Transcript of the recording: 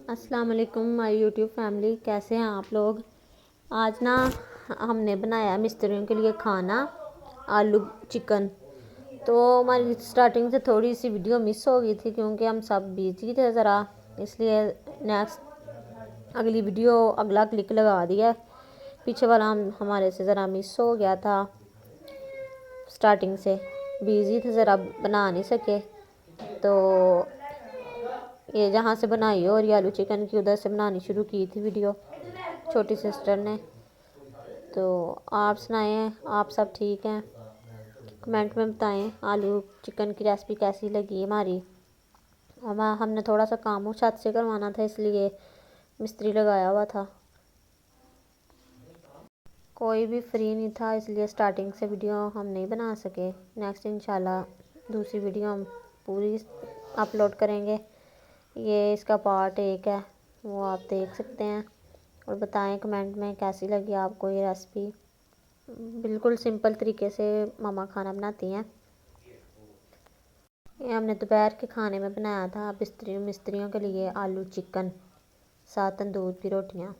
अस्सलाम वालेकुम my YouTube family, कैसे हैं आप लोग। आज ना हमने बनाया मिस्त्रियों के लिए खाना आलू चिकन। तो हमारी स्टार्टिंग से थोड़ी सी वीडियो मिस हो गई थी क्योंकि हम सब बिजी थे ज़रा, इसलिए नेक्स्ट अगली वीडियो अगला क्लिक लगा दिया। पीछे वाला हमारे से ज़रा मिस हो गया था, स्टार्टिंग से बिजी थे ज़रा, बना नहीं सके। तो ये जहाँ से बनाई और ये आलू चिकन की उधर से बनानी शुरू की थी वीडियो छोटी सिस्टर ने। तो आप सुनाएं, आप सब ठीक हैं? कमेंट में बताएं आलू चिकन की रेसिपी कैसी लगी हमारी। हमने थोड़ा सा काम छत से करवाना था, इसलिए मिस्त्री लगाया हुआ था, कोई भी फ्री नहीं था, इसलिए स्टार्टिंग से वीडियो हम नहीं बना सके। नेक्स्ट इंशाल्लाह दूसरी वीडियो हम पूरी अपलोड करेंगे। ये इसका पार्ट 1 है, वो आप देख सकते हैं। और बताएं कमेंट में कैसी लगी आपको ये रेसिपी। बिल्कुल सिंपल तरीके से मामा खाना बनाती हैं। ये हमने दोपहर के खाने में बनाया था मिस्त्रियों के लिए आलू चिकन, साथ तंदूर की रोटियां।